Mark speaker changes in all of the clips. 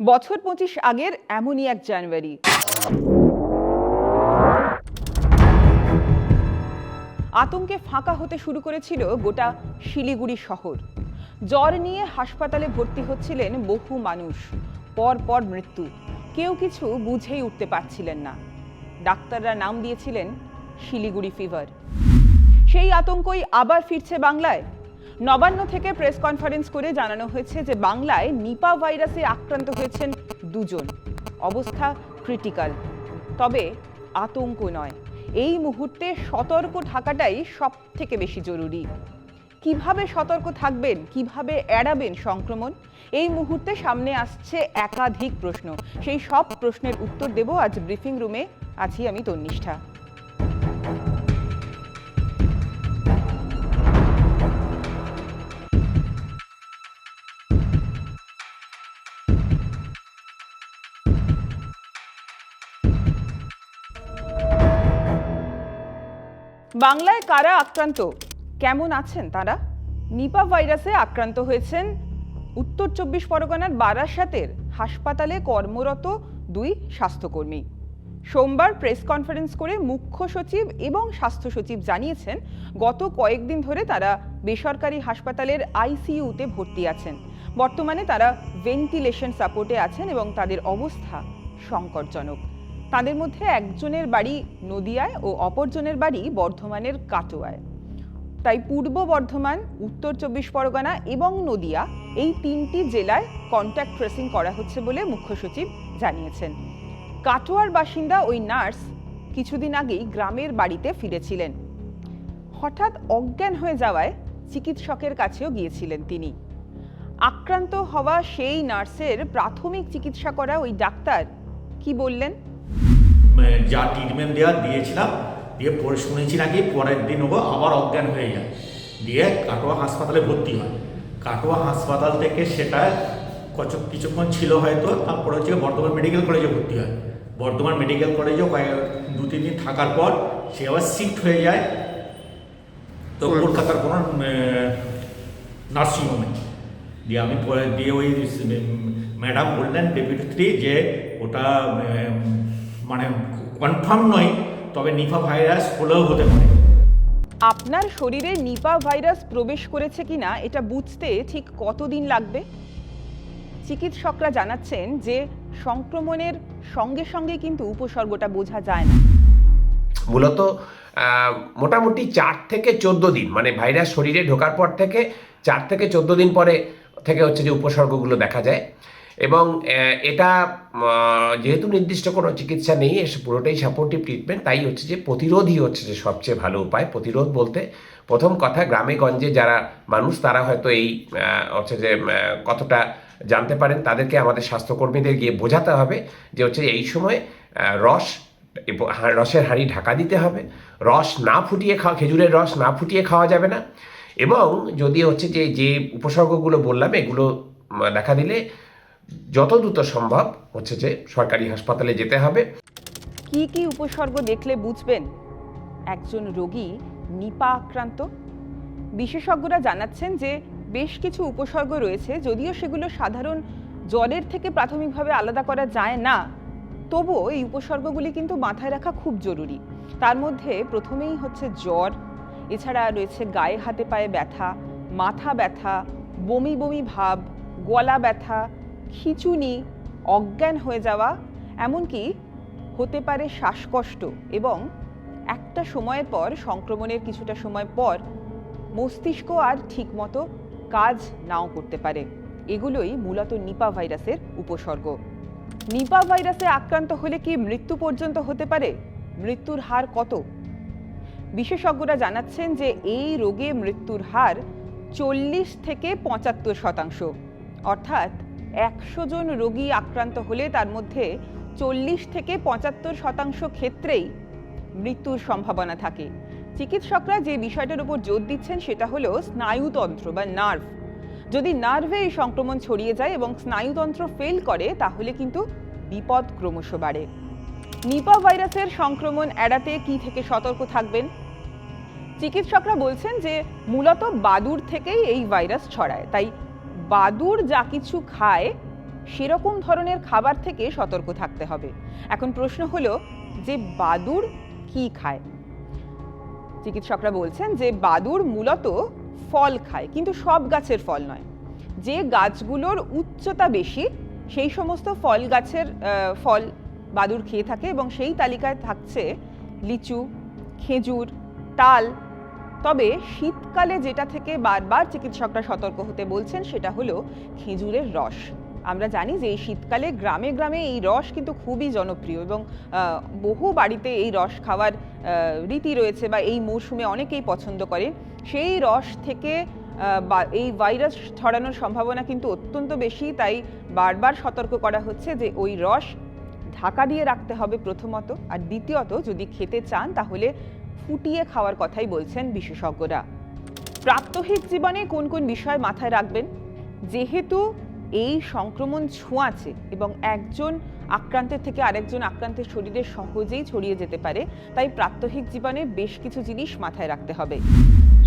Speaker 1: বছর 25 আগের এমনই এক জানুয়ারি। আতঙ্কে ফাঁকা হতে শুরু করেছিল গোটা শিলিগুড়ি শহর। জ্বর নিয়ে হাসপাতালে ভর্তি হচ্ছিলেন বহু মানুষ, পর পর মৃত্যু। কেউ কিছু বুঝেই উঠতে পারছিলেন না। ডাক্তাররা নাম দিয়েছিলেন শিলিগুড়ি ফিভার। সেই আতঙ্কই আবার ফিরছে বাংলায়। নবান্ন থেকে প্রেস কনফারেন্স করে জানানো হয়েছে যে বাংলায় নিপা ভাইরাসে আক্রান্ত হয়েছেন 2 জন। অবস্থা ক্রিটিক্যাল। তবে আতঙ্ক নয়, এই মুহূর্তে সতর্ক থাকাটাই সবথেকে বেশি জরুরি। কিভাবে সতর্ক থাকবেন, কিভাবে এড়াবেন সংক্রমণ, এই মুহূর্তে সামনে আসছে একাধিক প্রশ্ন। সেই সব প্রশ্নের উত্তর দেব আজ ব্রিফিং রুমে। আছি আমি তন্নিষ্ঠা। বাংলায় কারা আক্রান্ত, কেমন আছেন তারা? নিপা ভাইরাসে আক্রান্ত হয়েছেন উত্তর 24 পরগনার বারাসাতের হাসপাতালে কর্মরত 2 স্বাস্থ্যকর্মী। সোমবার প্রেস কনফারেন্স করে মুখ্য সচিব এবং স্বাস্থ্য সচিব জানিয়েছেন গত কয়েকদিন ধরে তারা বেসরকারি হাসপাতালের আইসিইউতে ভর্তি আছেন। বর্তমানে তারা ভেন্টিলেশন সাপোর্টে আছেন এবং তাদের অবস্থা সংকটজনক। তাদের মধ্যে একজনের বাড়ি নদিয়ায় ও অপরজনের বাড়ি বর্ধমানের কাটোয়ায়। তাই পূর্ব বর্ধমান, উত্তর 24 পরগনা এবং নদিয়া এই 3টি জেলায় কন্ট্যাক্ট ট্রেসিং করা হচ্ছে বলে মুখ্য সচিব জানিয়েছেন। কাটোয়ার বাসিন্দা ওই নার্স কিছুদিন আগেই গ্রামের বাড়িতে ফিরেছিলেন। হঠাৎ অজ্ঞান হয়ে যাওয়ায় চিকিৎসকের কাছেও গিয়েছিলেন তিনি। আক্রান্ত হওয়া সেই নার্সের প্রাথমিক চিকিৎসা করা ওই ডাক্তার কি বললেন?
Speaker 2: যা ট্রিটমেন্ট দিয়েছিলাম, দিয়ে পরে শুনেছি নাকি পরের দিন আবার অজ্ঞান হয়ে যায়, দিয়ে কাটোয়া হাসপাতালে ভর্তি হয়। কাটোয়া হাসপাতাল থেকে সেটা কিছুক্ষণ ছিল হয়তো, তারপরে হচ্ছে বর্ধমান মেডিকেল কলেজে ভর্তি হয়। বর্ধমান মেডিকেল কলেজেও 2-3 দিন থাকার পর সে আবার শিফট হয়ে যায় তো কলকাতার কোনো নার্সিংহোমে। দিয়ে আমি দিয়ে ওই ম্যাডাম বললেন ডেপুটি যে ওটা মানে কনফার্ম নয়, তবে নিপা ভাইরাস হলেও হতে পারে।
Speaker 1: আপনার শরীরে নিপা ভাইরাস প্রবেশ করেছে কিনা এটা বুঝতে ঠিক কতদিন লাগবে? চিকিৎসকরা জানাচ্ছেন যে সংক্রমণের সঙ্গে সঙ্গে কিন্তু উপসর্গটা বোঝা যায় না।
Speaker 3: মূলত মোটামুটি 4 থেকে 14 দিন, মানে ভাইরাস শরীরে ঢোকার পর থেকে 4 থেকে 14 দিন পরে থেকে হচ্ছে যে উপসর্গগুলো দেখা যায়। এবং এটা যেহেতু নির্দিষ্ট কোনো চিকিৎসা নেই, এসে পুরোটাই সাপোর্টিভ ট্রিটমেন্ট, তাই হচ্ছে যে প্রতিরোধই হচ্ছে যে সবচেয়ে ভালো উপায়। প্রতিরোধ বলতে প্রথম কথা, গ্রামে গঞ্জে যারা মানুষ তারা হয়তো এই হচ্ছে যে কতটা জানতে পারেন, তাদেরকে আমাদের স্বাস্থ্যকর্মীদের গিয়ে বোঝাতে হবে যে হচ্ছে এই সময় রসের হাঁড়ি ঢাকা দিতে হবে। রস না ফুটিয়ে খেজুরের রস না ফুটিয়ে খাওয়া যাবে না। এবং যদি হচ্ছে যে উপসর্গগুলো বললাম এগুলো দেখা দিলে যত দ্রুত সম্ভব হচ্ছে যে সরকারি হাসপাতালে যেতে হবে।
Speaker 1: কি কি উপসর্গ দেখলে বুঝবেন একজন রোগী নিপা আক্রান্ত? বিশেষজ্ঞরা জানাচ্ছেন যে বেশ কিছু উপসর্গ রয়েছে, যদিও সেগুলো সাধারণ জ্বরের থেকে প্রাথমিকভাবে আলাদা করা যায় না, তবুও এই উপসর্গগুলি কিন্তু মাথায় রাখা খুব জরুরি। তার মধ্যে প্রথমেই হচ্ছে জ্বর, এছাড়া রয়েছে গায়ে হাতে পায়ে ব্যথা, মাথা ব্যথা, বমি বমি ভাব, গলা ব্যথা, খিঁচুনি, অজ্ঞান হয়ে যাওয়া, এমনকি হতে পারে শ্বাসকষ্ট এবং একটা সময়ের পর, সংক্রমণের কিছুটা সময় পর মস্তিষ্ক আর ঠিকমতো কাজ নাও করতে পারে। এগুলোই মূলত নিপা ভাইরাসের উপসর্গ। নিপা ভাইরাসে আক্রান্ত হলে কি মৃত্যু পর্যন্ত হতে পারে? মৃত্যুর হার কত? বিশেষজ্ঞরা জানাচ্ছেন যে এই রোগে মৃত্যুর হার 40 থেকে 75%। অর্থাৎ 100 জন রোগী আক্রান্ত হলে তার মধ্যে 40 থেকে 75% ক্ষেত্রেই মৃত্যুর সম্ভাবনা থাকে। চিকিৎসকরা যে বিষয়টার উপর জোর দিচ্ছেন সেটা হলো স্নায়ুতন্ত্র বা নার্ভ। যদি নার্ভে এই সংক্রমণ ছড়িয়ে যায় এবং স্নায়ুতন্ত্র ফেল করে, তাহলে কিন্তু বিপদ ক্রমশ বাড়ে। নিপা ভাইরাসের সংক্রমণ এড়াতে কি থেকে সতর্ক থাকবেন? চিকিৎসকরা বলছেন যে মূলত বাদুড় থেকেই এই ভাইরাস ছড়ায়, তাই বাদুড় যা কিছু খায় সেরকম ধরনের খাবার থেকে সতর্ক থাকতে হবে। এখন প্রশ্ন হলো যে বাদুড় কি খায়? চিকিৎসকরা বলছেন যে বাদুড় মূলত ফল খায়, কিন্তু সব গাছের ফল নয়। যে গাছগুলোর উচ্চতা বেশি সেই সমস্ত ফল গাছের ফল বাদুড় খেয়ে থাকে, এবং সেই তালিকায় থাকছে লিচু, খেজুর, তাল। তবে শীতকালে যেটা থেকে বারবার চিকিৎসকরা সতর্ক হতে বলছেন সেটা হলো খেজুরের রস। আমরা জানি যে এই শীতকালে গ্রামে গ্রামে এই রস কিন্তু খুবই জনপ্রিয়, এবং বহু বাড়িতে এই রস খাওয়ার রীতি রয়েছে, বা এই মৌসুমে অনেকেই পছন্দ করে। সেই রস থেকে এই ভাইরাস ছড়ানোর সম্ভাবনা কিন্তু অত্যন্ত বেশি, তাই বারবার সতর্ক করা হচ্ছে যে ওই রস ঢাকা দিয়ে রাখতে হবে প্রথমত, আর দ্বিতীয়ত যদি খেতে চান তাহলে ফুটিয়ে খাওয়ার কথাই বলছেন বিশেষজ্ঞরা। প্রাত্যহিক জীবনে কোন কোন বিষয় মাথায় রাখবেন? যেহেতু এই সংক্রমণ ছোঁয়াচে এবং একজন আক্রান্তের থেকে আরেকজন আক্রান্তের শরীরে সহজেই ছড়িয়ে যেতে পারে, তাই প্রাত্যহিক জীবনে বেশ কিছু জিনিস মাথায় রাখতে হবে।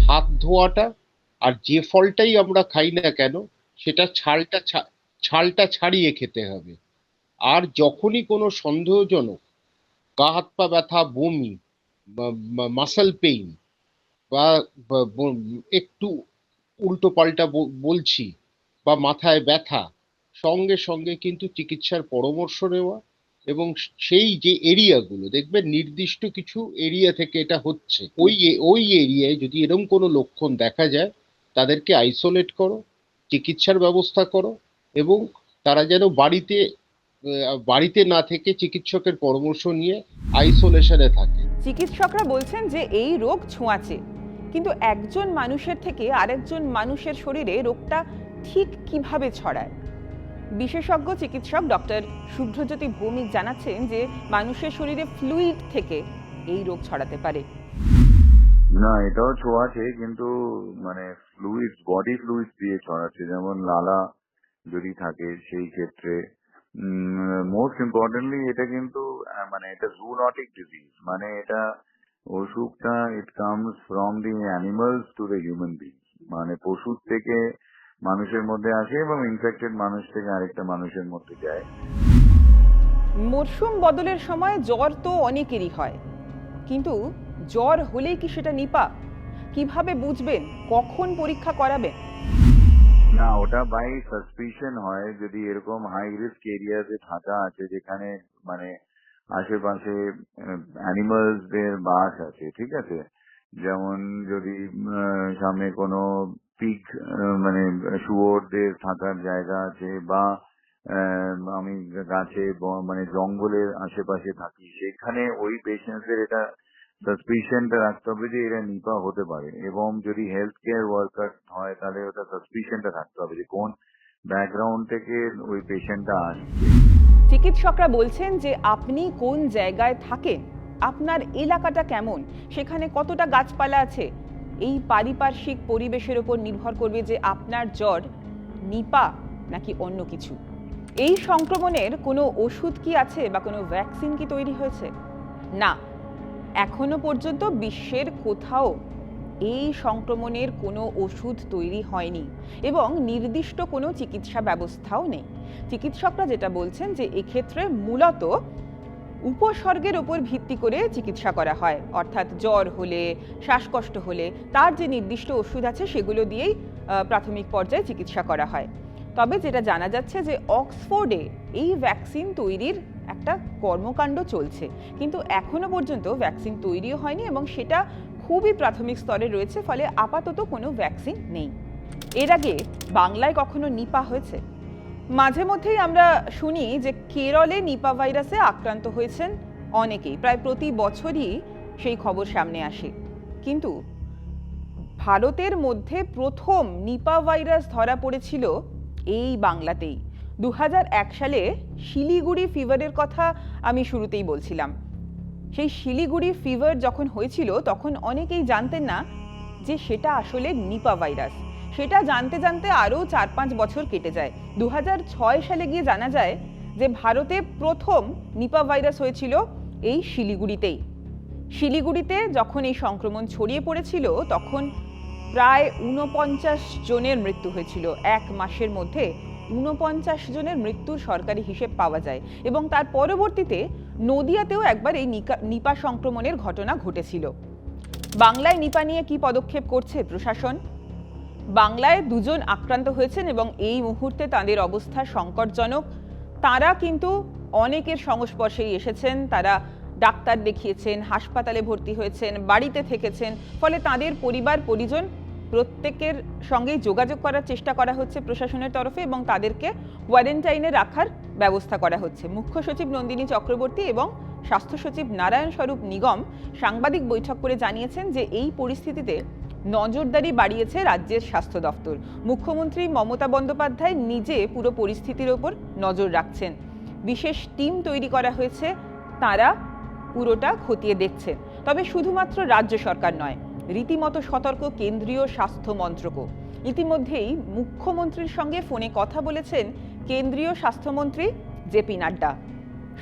Speaker 4: হাত ধোয়াটা, আর যে ফলটাই আমরা খাই না কেন সেটা ছালটা ছাড়িয়ে খেতে হবে। আর যখনই কোনো সন্দেহজনক গা হাত পা ব্যথা, বমি, মাসল পেইন বা একটু উল্টো পাল্টা বলছি বা মাথায় ব্যথা, সঙ্গে সঙ্গে কিন্তু চিকিৎসার পরামর্শ নেওয়া, এবং সেই যে এরিয়াগুলো দেখবেন নির্দিষ্ট কিছু এরিয়া থেকে এটা হচ্ছে, ওই এরিয়ায় যদি এরকম কোনো লক্ষণ দেখা যায় তাদেরকে আইসোলেট করো, চিকিৎসার ব্যবস্থা করো, এবং তারা যেন বাড়িতে না থেকে চিকিৎসকের পরামর্শ নিয়ে আইসোলেশনে থাকে।
Speaker 1: চিকিৎসকরা বলছেন যে এই রোগ ছোঁয়াচে, কিন্তু একজন মানুষের থেকে আরেকজন মানুষের শরীরে রোগটা ঠিক কিভাবে ছড়ায়? বিশেষজ্ঞ চিকিৎসক ডক্টর শুভ্রজ্যোতি ভৌমিক জানাচ্ছেন যে মানুষের শরীরে ফ্লুইড থেকে এই রোগ ছড়াতে পারে।
Speaker 5: না, এটাও ছোঁয়াচে, কিন্তু মানে বডি ফ্লুইডস দিয়ে ছড়াচ্ছে। যেমন লালা যদি থাকে সেই ক্ষেত্রে। মোস্ট ইম্পর্টেন্টলি এটা কিন্তু মানে এটা জুনোটিক ডিজিজ, মানে এটা অসুখটা it comes from the animals to the human being, মানে পশুর থেকে মানুষের মধ্যে আসে এবং ইনফেক্টেড মানুষ থেকে আরেকটা মানুষের মধ্যে যায়।
Speaker 1: মরশুম বদলের সময় জ্বর তো অনেকেরই হয়, কিন্তু জ্বর হলেই কি সেটা নিপা? কিভাবে বুঝবেন? কখন পরীক্ষা করাবেন?
Speaker 5: না, ওটা বাই সাসপিশন হয়। যদি এরকম হাই রিস্ক এরিয়াতে থাকা আছে যেখানে মানে আশেপাশে অ্যানিমালস দের বাস আছে, ঠিক আছে, যেমন যদি সামনে কোনো পিগ মানে শুয়োরদের থাকার জায়গা আছে, বা আমি গাছে মানে জঙ্গলের আশেপাশে থাকি, সেখানে ওই পেশেন্টদের এটা সাসপিশনটা রাখতে হবে যে এরা নিপা হতে পারে। এবং যদি হেলথ কেয়ার ওয়ার্কার হয় তাহলে ওটা সাসপিশনটা থাকতে হবে যে কোন ব্যাকগ্রাউন্ড থেকে ওই পেশেন্টটা আসছে।
Speaker 1: চিকিৎসকরা বলছেন যে আপনি কোন জায়গায় থাকেন, আপনার এলাকাটা কেমন, সেখানে কতটা গাছপালা আছে, এই পারিপার্শ্বিক পরিবেশের উপর নির্ভর করবে যে আপনার জ্বর নিপা নাকি অন্য কিছু। এই সংক্রমণের কোনো ওষুধ কি আছে বা কোনো ভ্যাকসিন কি তৈরি হয়েছে? না, এখনো পর্যন্ত বিশ্বের কোথাও এই সংক্রমণের কোনো ওষুধ তৈরি হয়নি, এবং নির্দিষ্ট কোনো চিকিৎসা ব্যবস্থাও নেই। চিকিৎসকরা যেটা বলছেন যে এক্ষেত্রে মূলত উপসর্গের উপর ভিত্তি করে চিকিৎসা করা হয়, অর্থাৎ জ্বর হলে, শ্বাসকষ্ট হলে তার যে নির্দিষ্ট ওষুধ আছে সেগুলো দিয়েই প্রাথমিক পর্যায়ে চিকিৎসা করা হয়। তবে যেটা জানা যাচ্ছে যে অক্সফোর্ডে এই ভ্যাকসিন তৈরির একটা কর্মকাণ্ড চলছে, কিন্তু এখনো পর্যন্ত ভ্যাকসিন তৈরিও হয়নি, এবং সেটা খুবই প্রাথমিক স্তরে রয়েছে, ফলে আপাতত কোনো ভ্যাকসিন নেই। এর আগে বাংলায় কখনো নিপা হয়েছে? মাঝে মধ্যেই আমরা শুনি যে কেরলে নিপা ভাইরাসে আক্রান্ত হয়েছেন অনেকেই, প্রায় প্রতি বছরই সেই খবর সামনে আসে। কিন্তু ভারতের মধ্যে প্রথম নিপা ভাইরাস ধরা পড়েছিল এই বাংলাতেই। 2001 সালে শিলিগুড়ি ফিভারের কথা আমি শুরুতেই বলছিলাম। সেই শিলিগুড়ি ফিভার যখন হয়েছিল তখন অনেকেই জানতেন না যে সেটা আসলে নিপা ভাইরাস। সেটা জানতে জানতে আরও 4-5 বছর কেটে যায়। 2006 সালে গিয়ে জানা যায় যে ভারতে প্রথম নিপা ভাইরাস হয়েছিল এই শিলিগুড়িতেই। শিলিগুড়িতে যখন এই সংক্রমণ ছড়িয়ে পড়েছিল তখন প্রায় 49 জনের মৃত্যু হয়েছিল। 1 মাসের মধ্যে 49 জনের মৃত্যুর সরকারি হিসেব পাওয়া যায় এবং তার পরবর্তীতে নদিয়াতেও একবার এই নিপা সংক্রমণের ঘটনা ঘটেছিল। বাংলায় নিপা নিয়ে কি পদক্ষেপ করছে প্রশাসন? বাংলায় 2 জন আক্রান্ত হয়েছেন এবং এই মুহূর্তে তাদের অবস্থা সংকটজনক। তারা কিন্তু অনেকের সংস্পর্শেই এসেছেন, তারা ডাক্তার দেখিয়েছেন, হাসপাতালে ভর্তি হয়েছেন, বাড়িতে থেকেছেন, ফলে তাদের পরিবার পরিজন প্রত্যেকের সঙ্গেই যোগাযোগ করার চেষ্টা করা হচ্ছে প্রশাসনের তরফে এবং তাদেরকে কোয়ারেন্টাইনে রাখার ব্যবস্থা করা হচ্ছে। মুখ্য সচিব নন্দিনী চক্রবর্তী এবং স্বাস্থ্য সচিব নারায়ণ স্বরূপ নিগম সাংবাদিক বৈঠক করে জানিয়েছেন যে এই পরিস্থিতিতে নজরদারি বাড়িয়েছে রাজ্যের স্বাস্থ্য দপ্তর। মুখ্যমন্ত্রী মমতা বন্দ্যোপাধ্যায় নিজে পুরো পরিস্থিতির ওপর নজর রাখছেন। বিশেষ টিম তৈরি করা হয়েছে, তারা পুরোটা খতিয়ে দেখছেন। তবে শুধুমাত্র রাজ্য সরকার নয়, রীতিমতো সতর্ক কেন্দ্রীয় স্বাস্থ্য মন্ত্রকও। ইতিমধ্যেই মুখ্যমন্ত্রীর সঙ্গে ফোনে কথা বলেছেন কেন্দ্রীয় স্বাস্থ্যমন্ত্রী জেপি নাড্ডা।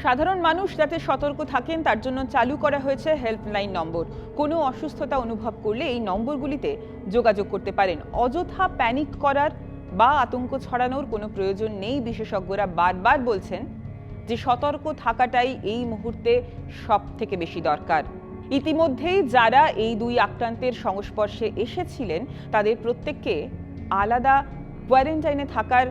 Speaker 1: সাধারণ মানুষ যাতে সতর্ক থাকেন তার জন্য চালু করা হয়েছে হেল্পলাইন নম্বর। কোনো অসুস্থতা অনুভব করলে এই নম্বরগুলিতে যোগাযোগ করতে পারেন। অযথা প্যানিক করার বা আতঙ্ক ছড়ানোর কোনো প্রয়োজন নেই। বিশেষজ্ঞরা বারবার বলছেন যে সতর্ক থাকাটাই এই মুহূর্তে সবথেকে বেশি দরকার। ইতিমধ্যেই যারা এই 2 আক্রান্তের সংস্পর্শে এসেছিলেন তাদের প্রত্যেককে আলাদা কোয়ারেন্টাইনে থাকার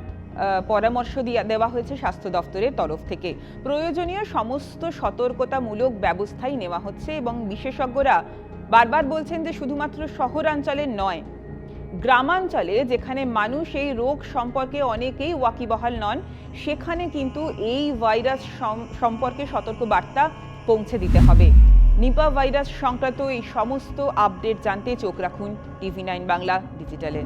Speaker 1: পরামর্শ দেওয়া হয়েছে স্বাস্থ্য দপ্তরের তরফ থেকে। প্রয়োজনীয় সমস্ত সতর্কতামূলক ব্যবস্থাই নেওয়া হচ্ছে এবং বিশেষজ্ঞরা বারবার বলছেন যে শুধুমাত্র শহরাঞ্চলের নয়, গ্রামাঞ্চলে যেখানে মানুষ এই রোগ সম্পর্কে অনেকেই ওয়াকিবহাল নন, সেখানে কিন্তু এই ভাইরাস সম্পর্কে সতর্ক বার্তা পৌঁছে দিতে হবে। নিপা ভাইরাস সংক্রান্ত এই সমস্ত আপডেট জানতে চোখ রাখুন TV9 বাংলা ডিজিটালে।